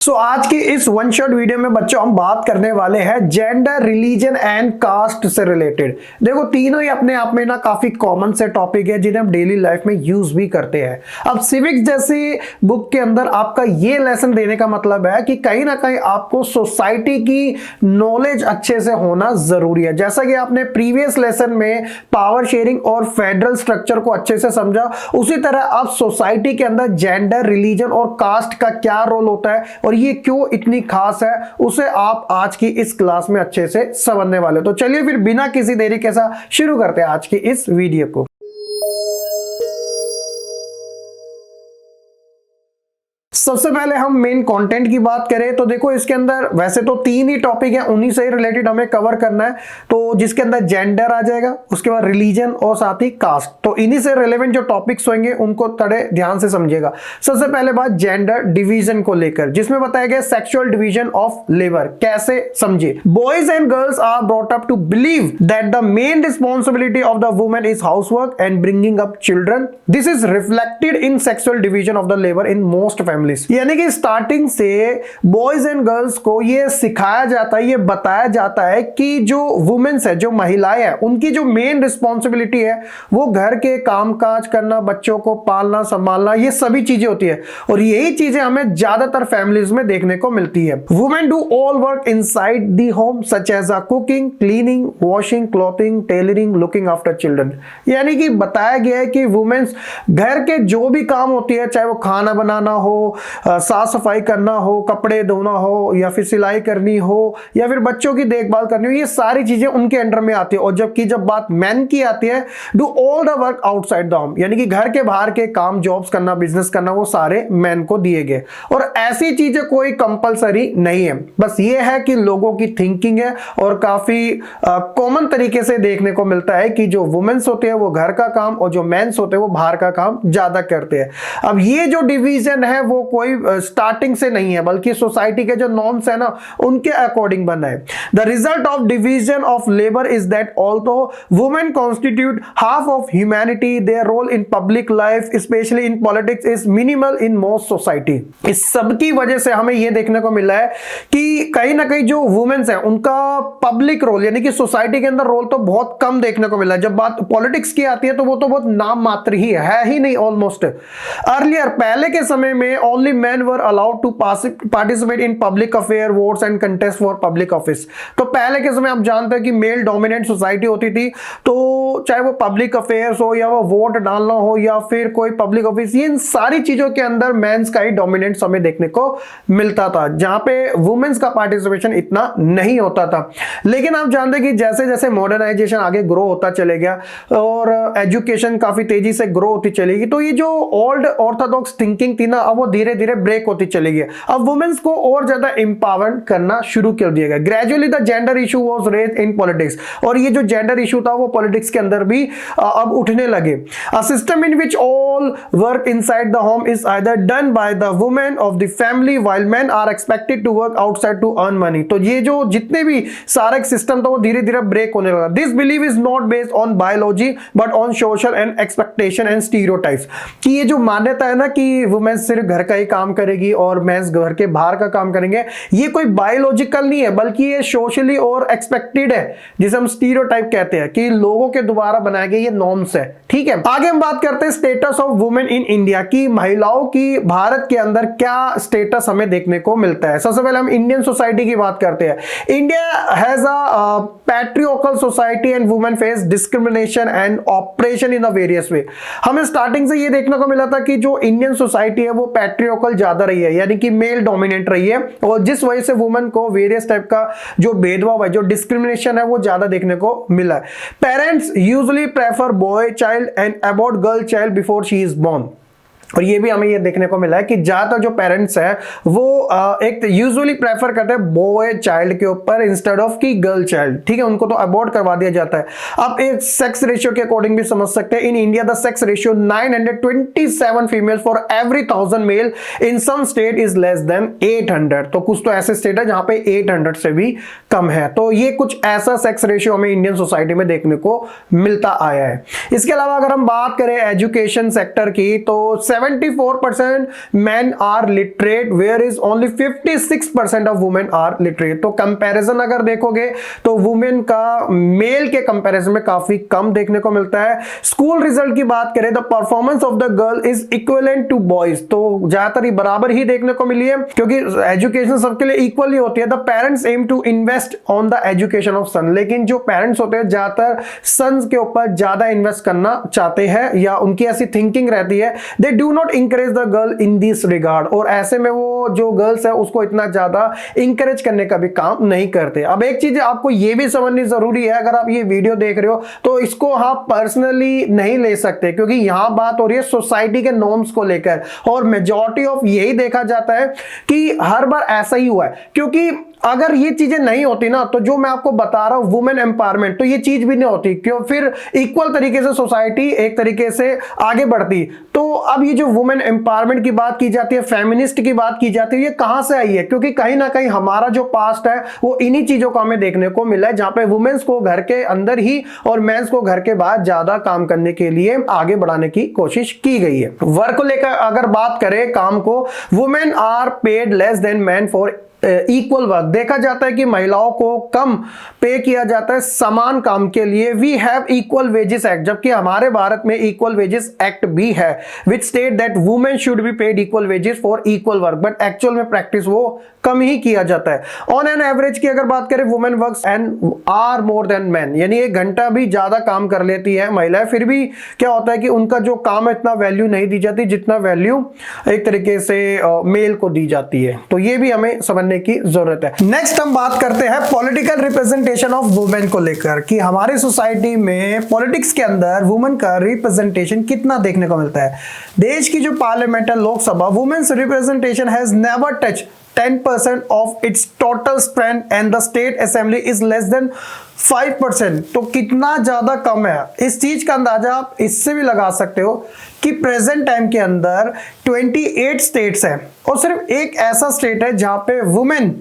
आज की इस वन शॉट वीडियो में बच्चों हम बात करने वाले हैं जेंडर, रिलीजन एंड कास्ट से रिलेटेड। देखो तीनों ही अपने आप में ना काफी कॉमन से टॉपिक है जिन्हें हम डेली लाइफ में यूज भी करते हैं। अब सिविक्स जैसी बुक के अंदर आपका ये लेसन देने का मतलब है कि कहीं ना कहीं आपको सोसाइटी की नॉलेज अच्छे से होना जरूरी है। जैसा कि आपने प्रीवियस लेसन में पावर शेयरिंग और फेडरल स्ट्रक्चर को अच्छे से समझा, उसी तरह आप सोसाइटी के अंदर जेंडर, रिलीजन और कास्ट का क्या रोल होता है और ये क्यों इतनी खास है उसे आप आज की इस क्लास में अच्छे से समझने वाले। तो चलिए फिर बिना किसी देरी के साथ शुरू करते हैं आज की इस वीडियो को। सबसे पहले हम मेन कंटेंट की बात करें तो देखो इसके अंदर वैसे तो तीन ही टॉपिक है, उन्हीं से ही रिलेटेड हमें कवर करना है। तो जिसके अंदर जेंडर आ जाएगा, उसके बाद रिलीजन और साथ ही कास्ट। तो इन्हीं से रिलेवेंट जो टॉपिक्स होंगे उनको थोड़े ध्यान से समझिएगा। सबसे पहले बात जेंडर डिवीजन को लेकर, जिसमें बताया गया सेक्सुअल डिवीजन ऑफ लेबर। कैसे समझिए, boys and girls are brought up to believe that the main responsibility of the women is housework and bringing up children. This is reflected in sexual division of the labour in most family. यानी कि starting से boys and girls को ये सिखाया जाता है, ये बताया जाता है कि जो वुमेन्स है, जो महिलाएं हैं, उनकी जो मेन रिस्पॉन्सिबिलिटी है वो घर के कामकाज करना, बच्चों को पालना संभालना, ये सभी चीजें होती है। और यही चीजें हमें ज्यादातर फैमिलीज में देखने को मिलती है। Women do all work inside the home such as cooking, cleaning, washing, clothing, tailoring, looking after children. यानी कि बताया गया है कि वुमेन्स घर के जो भी काम होती है, चाहे वो खाना बनाना हो, साफ सफाई करना हो, कपड़े धोना हो, या फिर सिलाई करनी हो, या फिर बच्चों की देखभाल करनी हो, ये सारी चीजें उनके अंडर में आती है। और जब बात मैन की आती है, do all the work outside the home, यानी कि घर के बाहर के काम, जॉब्स करना, बिजनेस करना, वो सारे मैन को दिए गए। और ऐसी चीजें कोई कंपलसरी नहीं है, बस ये है कि लोगों की थिंकिंग है और काफी कॉमन तरीके से देखने को मिलता है कि जो वुमेन्स होते हैं वो घर का काम और जो मेंस होते हैं वो बाहर का काम ज्यादा करते हैं। अब ये जो डिवीजन है वो कोई स्टार्टिंग से नहीं है, बल्कि सोसाइटी के जो नॉर्म्स है ना उनके अकॉर्डिंग बना है। The result of division of labour is that although women constitute half of humanity, their role in public life specially in politics is minimal in most society. इस सब की वजह से हमें यह देखने को मिला है कि कहीं ना कहीं जो वुमेन्स है उनका पब्लिक रोल यानी कि सोसाइटी के अंदर रोल तो बहुत कम देखने को मिला है। जब बात पॉलिटिक्स की आती है तो वो तो बहुत नाम मात्र ही है ही नहीं ऑलमोस्ट। अर्लियर पहले के समय में only men were allowed to participate in public affair, votes and contest for public office। तो पहले के समय आप जानते हैं कि मेल डोमिनेंट सोसाइटी होती थी, तो चाहे वो पब्लिक अफेयर्स हो या वो वोट डालना हो या फिर कोई पब्लिक ऑफिस, ये इन सारी चीजों के अंदर मेंस का ही डोमिनेंस हमें देखने को मिलता था, जहां पे वुमेन्स का पार्टिसिपेशन इतना नहीं होता था। लेकिन आप जानते हैं कि जैसे जैसे मॉडर्नाइजेशन आगे ग्रो होता चले गया और एजुकेशन काफी तेजी से ग्रो होती चलेगी, तो ये जो ओल्ड ऑर्थोडॉक्स थिंकिंग थी ना, अब वो धीरे धीरे ब्रेक होती चली गई। अब वुमेन्स को और ज्यादा एम्पावर करना शुरू कर दिया गया। Gradually the gender issue was raised in politics, और ये जो जेंडर इशू था वो पॉलिटिक्स के अंदर भी अब उठने लगे। A system in which all work inside the home is either done by the women of the family while men are expected to work outside to earn money. तो ये जो जितने भी सारा एक सिस्टम था वो धीरे धीरे ब्रेक होने लगा। This believe is not based on biology but on social and expectation and stereotypes, कि ये जो मान्यता है ना कि वुमेन सिर्फ घर का ही काम करेगी और मेंस घर के बाहर का काम करेंगे, ये कोई बायोलॉजिकल नहीं है, बल्कि ये सोशली और एक्सपेक्टेड है, जिसे हम स्टीरियोटाइप कहते हैं, कि लोगों के द्वारा बनाए गए ये नॉर्म्स है। ठीक है, आगे हम बात करते हैं status of women in India, की महिलाओं की भारत के अंदर क्या स्टेटस हमें देखने को मिलता है। सबसे पहले हम इंडियन सोसाइटी की बात करते हैं। India has a patriarchal society and women face discrimination and oppression in a various way. हमें स्टार्टिंग से ये देखने को मिला था कि जो इंडियन सोसाइटी है वो पैट्रियोकल ज्यादा रही है, यानी कि मेल डोमिनेट रही है, और जिस वजह से वुमेन को वेरियस टाइप का जो भेदभाव है, जो डिस्क्रिमिनेशन है, वो ज्यादा देखने को मिला है। Parents usually prefer boy child and abort girl child before she is born. और ये भी हमें ये देखने को मिला है कि ज्यादातर जो पेरेंट्स हैं वो एक यूजुअली प्रेफर करते हैं बॉय चाइल्ड के ऊपर इंस्टेड ऑफ की गर्ल चाइल्ड। ठीक है, उनको तो अबॉर्ट करवा दिया जाता है। आप एक सेक्स रेशियो के अकॉर्डिंग भी समझ सकते हैं। In India the sex ratio 927 female for every 1000 male, in some state is less than 800। तो कुछ तो ऐसे स्टेट है जहां पे 800 से भी कम है। तो ये कुछ ऐसा सेक्स रेशियो हमें इंडियन सोसाइटी में देखने को मिलता आया है। इसके अलावा अगर हम बात करें एजुकेशन सेक्टर की, तो 74% men are literate whereas only 56% of women are literate। तो कंपैरिजन अगर देखोगे तो वुमेन का मेल के कंपैरिजन में काफी कम देखने को मिलता है। स्कूल रिजल्ट की बात करें the performance of the girl is equivalent to boys, तो ज्यादातर ही बराबर ही देखने को मिली है क्योंकि एजुकेशन सबके लिए इक्वल ही होती है। The parents aim to invest on the education of son, लेकिन जो पेरेंट्स होते हैं ज्यादातर सन्स के ऊपर ज्यादा इन्वेस्ट करना चाहते हैं या उनकी ऐसी थिंकिंग रहती है। They do not encourage the girl in this regard, और ऐसे में वो जो गर्ल्स है उसको इतना ज्यादा इंकरेज करने का भी काम नहीं करते। अब एक चीज आपको ये भी समझनी जरूरी है, अगर आप ये वीडियो देख रहे हो तो इसको आप पर्सनली नहीं ले सकते क्योंकि यहां बात हो रही है सोसाइटी के नॉर्म्स को लेकर, और मेजॉरिटी ऑफ यही देखा जाता है कि हर बार ऐसा ही हुआ है। क्योंकि अगर ये चीजें नहीं होती ना तो जो मैं आपको बता रहा हूं वुमेन एम्पावरमेंट, तो ये चीज भी नहीं होती, क्यों फिर इक्वल तरीके से सोसाइटी एक तरीके से आगे बढ़ती। तो अब ये जो वुमेन एम्पावरमेंट की बात की जाती है, फेमिनिस्ट की बात की जाती है, ये कहां से आई है? क्योंकि कहीं ना कहीं हमारा जो पास्ट है वो इन्हीं चीजों का हमें देखने को मिला है, जहां पे वुमेन्स को घर के अंदर ही और मेंस को घर के बाहर ज्यादा काम करने के लिए आगे बढ़ाने की कोशिश की गई है। वर्क को लेकर अगर बात करें काम को, women are paid less than man for equal work. देखा जाता है कि महिलाओं को कम पे किया जाता है समान काम के लिए। We have equal wages act, जबकि हमारे भारत में इक्वल वेजेस एक्ट भी है which state that women should be paid equal wages for equal work, but actual में प्रैक्टिस वो कम ही किया जाता है। ऑन एन एवरेज की अगर बात करें women works and are more than man, यानी 1 घंटा भी ज्यादा काम कर लेती है महिलाएं, फिर भी क्या होता है कि उनका जो काम है इतना वैल्यू नहीं दी जाती जितना वैल्यू एक तरीके से मेल को दी जाती है। तो ये भी हमें समझने की जरूरत है। नेक्स्ट हम बात करते हैं पॉलिटिकल रिप्रेजेंटेशन ऑफ वुमेन को लेकर कि हमारी सोसाइटी में पॉलिटिक्स के अंदर वुमेन का रिप्रेजेंटेशन कितना देखने को मिलता है। देश की जो पार्लियामेंट है Lok Sabha, women's representation has never touch 10% of its total strength and the state assembly is less than 5%। तो कितना ज्यादा कम है, इस चीज का अंदाजा आप इससे भी लगा सकते हो कि प्रेजेंट टाइम के अंदर 28 स्टेट्स हैं और सिर्फ एक ऐसा स्टेट है जहां पे वुमेन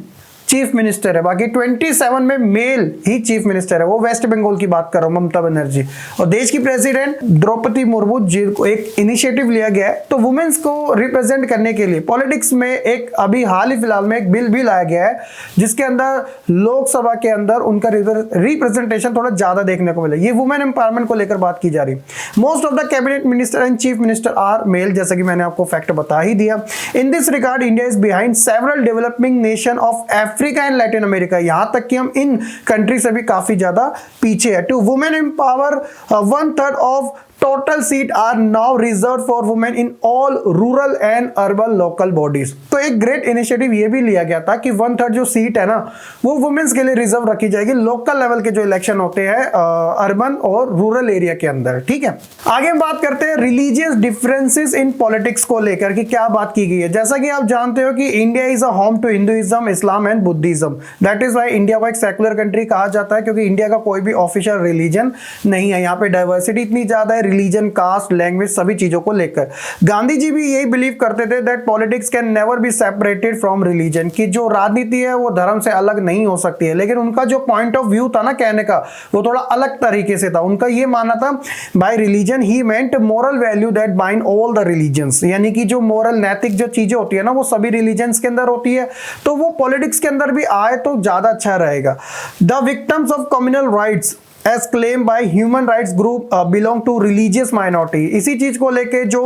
चीफ मिनिस्टर है, बाकी 27 में मेल ही चीफ मिनिस्टर है। वो वेस्ट बंगाल की बात कर रहा हूं, ममता बनर्जी। और देश की प्रेसिडेंट द्रौपदी मुर्मू जी को एक इनिशिएटिव लिया गया है तो वुमेन्स को रिप्रेजेंट करने के लिए पॉलिटिक्स में एक अभी हाल ही फिलहाल में एक बिल भी लाया गया है जिसके अंदर लोकसभा के अंदर उनका रिप्रेजेंटेशन थोड़ा ज्यादा देखने को मिला। ये वुमेन एम्पावरमेंट को लेकर बात की जा रही। Most of the cabinet minister and chief minister are male, जैसा कि मैंने आपको फैक्ट बता ही दिया। In this regard India is behind several developing nation of Africa and Latin America, यहां तक कि हम इन कंट्री से भी काफी ज्यादा पीछे है। To women empower 1/3 of total seat are now reserve for women in all rural and urban local bodies. तो एक ग्रेट इनिशिएटिव ये भी लिया गया था कि 1/3 जो सीट है ना वो वुमेन्स के लिए रिजर्व रखी जाएगी लोकल लेवल के जो इलेक्शन होते हैं अर्बन और रूरल एरिया के अंदर। ठीक है, आगे हम बात करते हैं रिलीजियस डिफरेंसेस इन पॉलिटिक्स को लेकर कि क्या बात की गई है। जैसा कि आप जानते हो कि India is a home to Hinduism, Islam and Buddhism. That is why India को एक सेकुलर कंट्री कहा जाता है, क्योंकि इंडिया का कोई भी ऑफिशियल रिलीजन नहीं है। यहाँ पे डाइवर्सिटी इतनी ज्यादा है रिलीजन, कास्ट, लैंग्वेज, सभी चीजों को लेकर। गांधी जी भी यही बिलीव करते थे that politics can never be separated from religion, कि जो राजनीति है वो धर्म से अलग नहीं हो सकती है। लेकिन उनका जो पॉइंट ऑफ व्यू था ना कहने का, वो थोड़ा अलग तरीके से था। उनका ये मानना था bye religion he meant moral value that bind all the religions, यानी कि जो मोरल नैतिक जो चीजें होती है ना वो सभी रिलीजन्स के अंदर होती है, तो वो पॉलिटिक्स के अंदर भी आए तो ज्यादा अच्छा रहेगा। The victims of communal riots as claimed by human rights group belong to religious minority। इसी चीज को लेके जो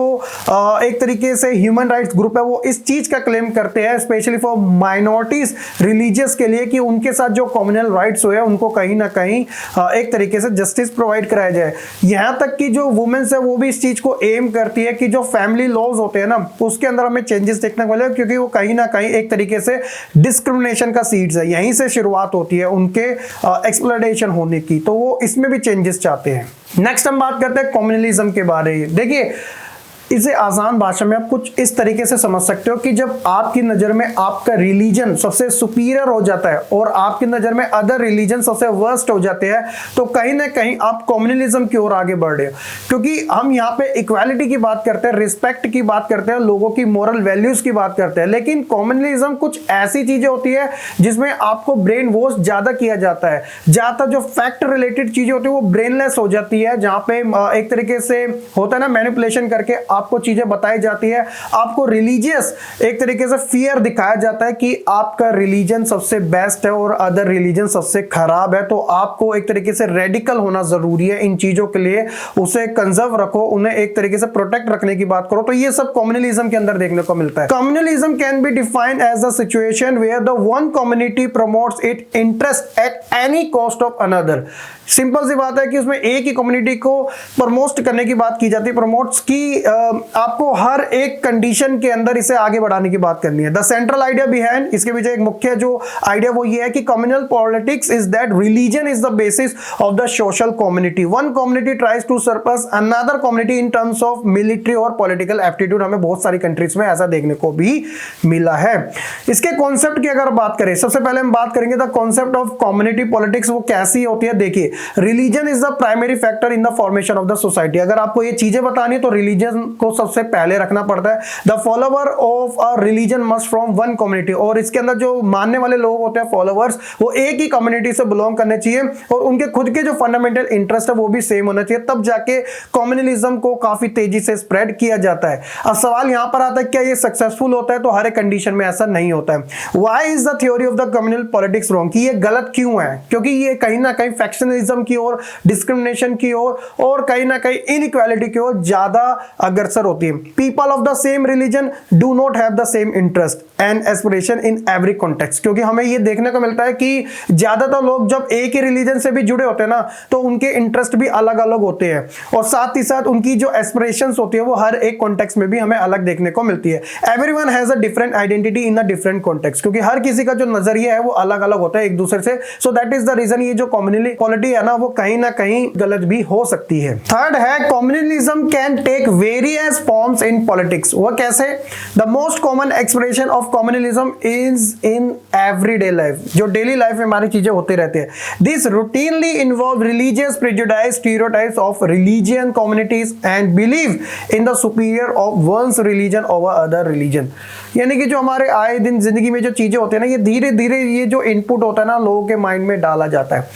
एक तरीके से ह्यूमन राइट्स ग्रुप है वो इस चीज का क्लेम करते हैं स्पेशली फॉर माइनॉरिटीज रिलीजियस के लिए, कि उनके साथ जो कम्युनल राइट्स हुए उनको कहीं ना कहीं एक तरीके से जस्टिस प्रोवाइड कराया जाए। यहाँ तक कि जो वुमेन्स है वो भी इस चीज को एम करती है कि जो फैमिली लॉज होते हैं ना उसके अंदर हमें चेंजेस देखने को मिले, क्योंकि वो कहीं ना कहीं एक तरीके से डिस्क्रिमिनेशन का सीड्स है, यहीं से शुरुआत होती है उनके एक्सप्लॉयटेशन होने की, तो वो इसमें भी चेंजेस चाहते हैं। नेक्स्ट हम बात करते हैं कम्युनलिज्म के बारे में। देखिए इसे आसान भाषा में आप कुछ इस तरीके से समझ सकते हो कि जब आपकी नजर में आपका रिलीजन सबसे सुपीरियर हो जाता है और आपकी नजर में अदर रिलीजन सबसे वर्स्ट हो जाते हैं, तो कहीं ना कहीं आप कम्युनलिज्म की ओर आगे बढ़ रहे हो। क्योंकि हम यहाँ पे इक्वालिटी की बात करते हैं, रिस्पेक्ट की बात करते हैं, लोगों की मोरल वैल्यूज की बात करते हैं, लेकिन कम्युनलिज्म कुछ ऐसी चीजें होती है जिसमें आपको ब्रेन वॉश ज्यादा किया जाता है। ज्यादातर जो फैक्ट रिलेटेड चीजें होती है वो ब्रेनलेस हो जाती है, जहां पे एक तरीके से होता है ना मैनिपुलेशन करके आपको चीजें बताई जाती है, आपको रिलीजियस एक तरीके से फियर दिखाया जाता है कि आपका रिलीजन सबसे बेस्ट है और अदर रिलीजन सबसे खराब है, तो आपको एक तरीके से रेडिकल होना जरूरी है इन चीजों के लिए, उसे कंजर्व रखो, उन्हें एक तरीके से प्रोटेक्ट रखने की बात करो। तो ये सब कम्युनलिज्म के अंदर देखने को मिलता है। Communalism can be defined as a situation where the one community promotes it interest at any cost of another. Simple सी बात है कि उसमें एक ही कम्युनिटी को प्रमोट करने की बात की जाती है, प्रमोट्स की आपको हर एक कंडीशन के अंदर इसे आगे बढ़ाने की बात करनी है। द सेंट्रल आइडिया बिहाइंड, इसके पीछे एक मुख्य जो आइडिया वो ये है कि communal politics is that religion is the basis of the social community. One community tries to surpass another community in terms of military और पॉलिटिकल एप्टीट्यूड। हमें बहुत सारी कंट्रीज में ऐसा देखने को भी मिला है। इसके कॉन्सेप्ट की अगर बात करें, सबसे पहले हम बात करेंगे the concept of community politics, वो कैसी होती है। देखिए, religion is the primary factor in the formation of the society. अगर आपको ये चीजें बतानी है तो रिलीजन को सबसे पहले रखना पड़ता है। The follower of a religion must from one community, और इसके अंदर जो मानने वाले लोग होते हैं फॉलोवर्स, वो एक ही कम्युनिटी से बिलोंग करने चाहिए और उनके खुद के जो फंडामेंटल इंटरेस्ट है वो भी सेम होना चाहिए, तब जाके कम्युनलिज्म को काफी तेजी से स्प्रेड किया जाता है। अब सवाल यहां पर आता है क्या ये सक्सेसफुल होता है, तो हर एक कंडीशन में ऐसा नहीं होता है। Why is the theory of the communal politics wrong, कि ये गलत क्यों है, क्योंकि ये कहीं ना कहीं फैक्शनलिज्म की ओर, डिस्क्रिमिनेशन की ओर और कहीं ना कहीं इनइक्वालिटी की ओर ज्यादा अग्रसर होती है। People of the same religion do not have the same interest and aspiration in every context, क्योंकि हमें ये देखने को मिलता है कि ज्यादातर लोग जब एक ही रिलीजन से भी जुड़े होते हैं ना, तो उनके इंटरेस्ट भी अलग अलग होते हैं और साथ ही साथ उनकी जो एस्पिरेशंस होती है वो हर एक कॉन्टेक्स्ट में भी हमें अलग देखने को मिलती है। Everyone has a different identity in a different context, क्योंकि हर किसी का जो नजरिया है वो अलग अलग होता है एक दूसरे से। So that is the reason ये जो कम्युनल पॉलिटी है ना, वो कहीं ना कहीं गलत भी हो सकती है। थर्ड है communalism can take various forms in politics. वो कैसे? The most common expression of communalism is in everyday life, जो डेली लाइफ में हमारी चीजें होती रहती है। This routinely involve religious prejudice, stereotypes of religion communities and believe in the superior of ones religion over other religion. यानी कि जो हमारे आए दिन जिंदगी में जो चीजें होती है ना, ये धीरे धीरे ये जो इनपुट होता है ना लोगों के माइंड में डाला जाता है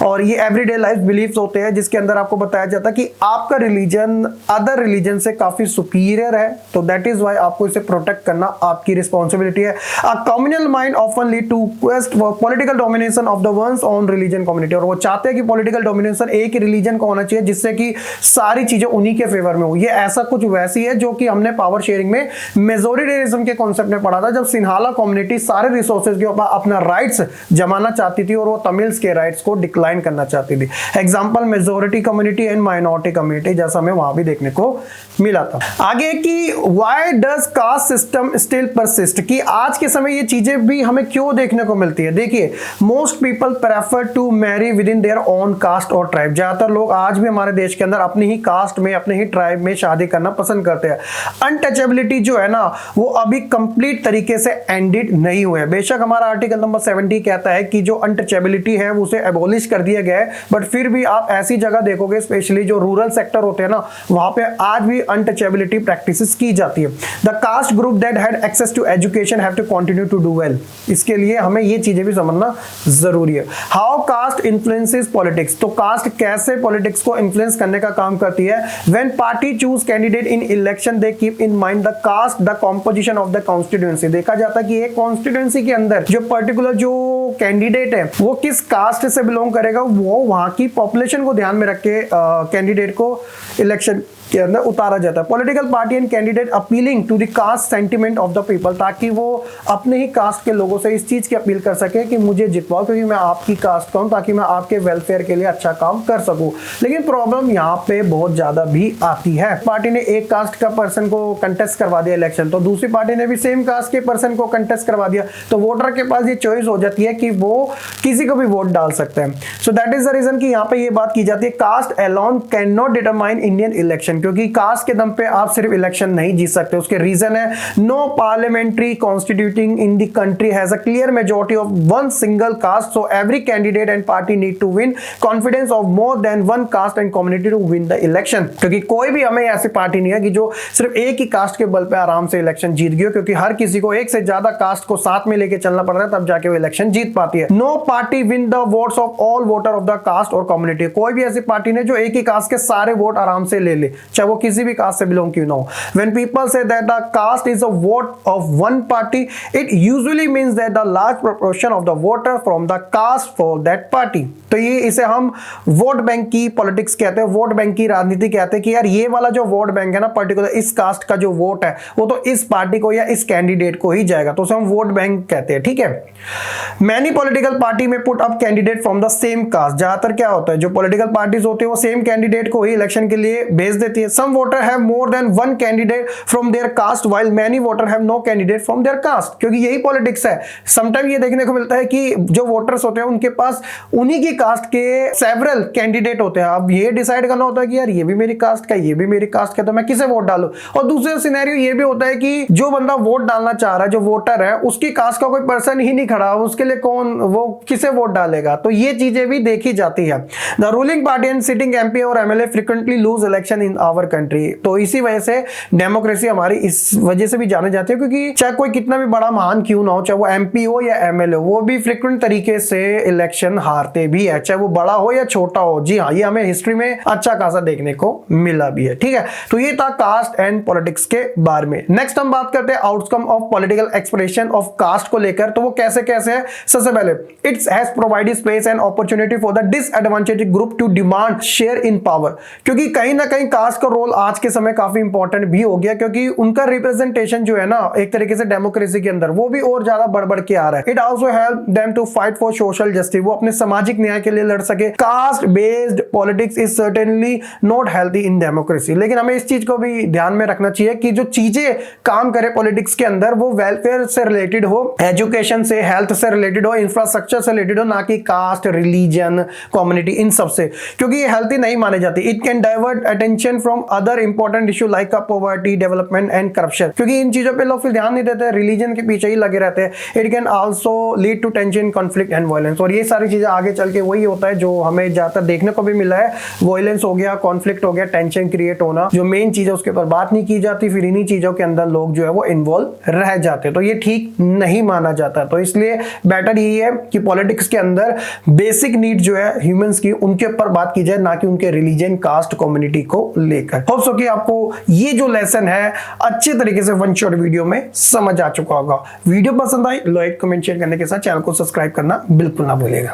और ये एवरीडे लाइफ बिलीफ्स होते हैं, जिसके अंदर आपको बताया जाता है कि आपका रिलीजन अदर रिलीजन से काफी सुपीरियर है, तो दैट इज व्हाई आपको इसे प्रोटेक्ट करना आपकी रिस्पॉन्सिबिलिटी है। A communal mind often lead to quest for political domination of the ones on religion community, और वो चाहते हैं कि पॉलिटिकल डोमिनेशन एक ही रिलीजन का होना चाहिए जिससे कि सारी चीजें उन्हीं के फेवर में हो। ये ऐसा कुछ वैसी है जो कि हमने पावर शेयरिंग में मेजोरिटेरिज्म के कॉन्सेप्ट में पढ़ा था, जब सिन्हाला कम्युनिटी सारे रिसोर्सेज के ऊपर अपना राइट्स जमाना चाहती थी और वो तमिल्स के राइट्स को डिक्लाइन करना चाहती थी। Example majority community and minority community, जैसा हमें वहां भी देखने को मिला था। आगे कि why does caste system still persist, कि आज के समय ये चीजें भी हमें क्यों देखने को मिलती है। देखिए, most people prefer to marry within their own caste और ट्राइब। ज्यादातर लोग आज भी हमारे देश के अंदर अपनी ही कास्ट में, अपने ही ट्राइब में शादी करना पसंद करते हैं। अनटचेबिलिटी जो है ना, वो अभी कंप्लीट तरीके से एंडेड नहीं हुए। बेशक हमारा आर्टिकल नंबर 70 कहता है कि जो अनटचेबिलिटी है उसे एबॉलिश कर दिया गया है, बट फिर भी आप ऐसी जगह देखोगे, स्पेशली जो रूरल सेक्टर होते हैं ना, वहां पे आज भी अनटचेबिलिटी प्रैक्टिसेस की जाती है। The caste group that had access to education have to continue to do well. इसके लिए हमें ये चीजें भी समझना जरूरी है। हाउ कास्ट इन्फ्लुएंसेस पॉलिटिक्स, तो कास्ट कैसे पॉलिटिक्स को इन्फ्लुएंस करने का काम करती है। When party choose candidate in election they keep in mind the caste, the composition of the constituency. देखा जाता है कि एक कॉन्स्टिट्यूएंसी के अंदर जो पर्टिकुलर जो कैंडिडेट है वो किस कास्ट से बिलोंग करेगा, वो वहां की पॉपुलेशन को ध्यान में रख के कैंडिडेट को इलेक्शन के अंदर उतारा जाता है। Political party and candidate appealing to the caste sentiment of the people, ताकि वो अपने ही कास्ट के लोगों से इस चीज की अपील कर सके कि मुझे जितवाओ क्योंकि मैं आपकी कास्ट का हूं, ताकि मैं आपके वेलफेयर के लिए अच्छा काम कर सकूं। लेकिन प्रॉब्लम यहाँ पे बहुत ज्यादा भी आती है। पार्टी ने एक कास्ट का पर्सन को कंटेस्ट करवा दिया इलेक्शन, तो दूसरी पार्टी ने भी सेम कास्ट के पर्सन को कंटेस्ट करवा दिया, तो वोटर के पास ये चॉइस हो जाती है कि वो किसी को भी वोट डाल सकते हैं। So that is the reason कि यहाँ पे ये बात की जाती है caste alone can not determine Indian election, क्योंकि कास्ट के दम पे आप सिर्फ इलेक्शन नहीं जीत सकते। उसके रीजन है no parliamentary constituting in the country has a clear majority of one single caste, so every candidate and party need to win confidence of more than one caste and community to win the election. क्योंकि कोई भी हमें ऐसी party नहीं है कि जो सिर्फ एक ही कास्ट के बल पे आराम से इलेक्शन जीत गई हो, क्योंकि हर किसी को एक से ज्यादा कास्ट को साथ में लेके चलना पड़ रहा है, तब जाके वो इलेक्शन जीत पाती है। No party win the votes of all voter of the caste और कम्युनिटी, कोई भी ऐसी पार्टी नहीं जो एक ही कास्ट के सारे वोट आराम से ले ले, चाहे वो किसी भी कास्ट से बिलोंग क्यों ना हो। When people say that the caste is a vote of one party, it usually means that the large proportion of the voter from the caste for that party। तो ये इसे हम वोट बैंक की politics कहते हैं, vote bank की राजनीति कहते हैं कि यार ये वाला जो वोट बैंक है ना, पर्टिकुलर इस कास्ट का जो वोट है वो तो इस पार्टी को या इस कैंडिडेट को ही जाएगा, तो उसे हम वोट बैंक कहते हैं। ठीक है, मैनी पॉलिटिकल पार्टी में put up candidate from the same caste. ज्यादातर क्या होता है, जो पॉलिटिकल पार्टीज होती है वो सेम कैंडिडेट को ही इलेक्शन के लिए भेज देती है। Some voter have more than one candidate from their caste while many voter have no candidate from their caste. क्योंकि यही पॉलिटिक्स है, समटाइम ये देखने को मिलता है कि जो वोटर्स होते हैं उनके पास उन्हीं की कास्ट के सेवरल कैंडिडेट होते हैं। अब ये डिसाइड करना होता है कि यार ये भी मेरी कास्ट का, ये भी मेरी कास्ट का, तो मैं किसे वोट डालूं। और दूसरा सिनेरियो ये भी होता है कि जो बंदा वोट डालना चाह रहा है, जो वोटर है, उसकी कास्ट का कोई पर्सन ही नहीं खड़ा, उसके लिए कौन, वो किसे वोट डालेगा। तो ये चीजें भी देखी जाती है। The ruling party and sitting MP और MLA frequently lose election in our country. तो इसी वजह से डेमोक्रेसी हमारी इस वजह से भी जाने जाती है, क्योंकि चाहे कोई कितना भी बड़ा महान क्यों ना हो, चाहे वो एमपी हो या एमएलए, वो भी फ्रीक्वेंट तरीके से इलेक्शन हारते भी है, चाहे वो बड़ा हो या छोटा हो। जी हाँ, ये हमें हिस्ट्री में अच्छा खासा देखने को मिला भी है। ठीक है, तो ये था कास्ट एंड पॉलिटिक्स के बारे में। नेक्स्ट हम बात करते हैं outcome of political expression of caste को लेकर। तो वो कैसे कैसे है। सबसे पहले, it's has provided space and opportunity for the disadvantaged group to demand share in power. क्योंकि कहीं ना कहीं कास्ट का रोल आज के समय काफी इंपॉर्टेंट भी हो गया, क्योंकि उनका रिप्रेजेंटेशन जो है ना एक तरीके से डेमोक्रेसी के अंदर, वो भी और ज्यादा बढ़ के आ रहा है। It also help them to fight for social justice, वो अपने सामाजिक न्याय के लिए लड़ सके। Caste based politics is certainly not healthy in democracy. लेकिन हमें इस चीज को भी ध्यान में रखना चाहिए कि जो चीजें काम करे पॉलिटिक्स के अंदर, वो वेलफेयर से रिलेटेड हो, एजुकेशन से, हेल्थ से रिलेटेड हो, इंफ्रास्ट्रक्चर से रिलेटेड हो, ना कि कास्ट, रिलीजन, कम्युनिटी, इन सब से, क्योंकि ये हेल्थी नहीं माने जाती। It can divert attention from other important issue like poverty, development and corruption. क्योंकि इन चीजों पे लोग फिर ध्यान नहीं देते, रिलीजन के पीछे ही लगे रहते हैं। It can also lead to tension, conflict and violence. और ये सारी चीजें आगे चल के वही होता है जो हमें ज्यादातर देखने को भी मिला है। वायलेंस हो गया, कॉन्फ्लिक्ट हो गया, टेंशन क्रिएट होना, जो मेन चीज है उसके ऊपर बात नहीं की जाती, फिर इन्हीं चीजों के अंदर लोग जो है वो इन्वॉल्व रह जाते हैं। तो ये ठीक नहीं माना जाता। तो इसलिए बेटर यही है कि पॉलिटिक्स के अंदर बेसिक नीड जो है ह्यूमंस की, उनके ऊपर बात की जाए, ना कि उनके रिलीजन, कास्ट, कम्युनिटी को लेकर। होप सो कि आपको ये जो लेसन है अच्छे तरीके से वन शॉट वीडियो में समझ आ चुका होगा। वीडियो पसंद आई, लाइक, कमेंट, शेयर करने के साथ चैनल को सब्सक्राइब करना बिल्कुल ना भूलिएगा।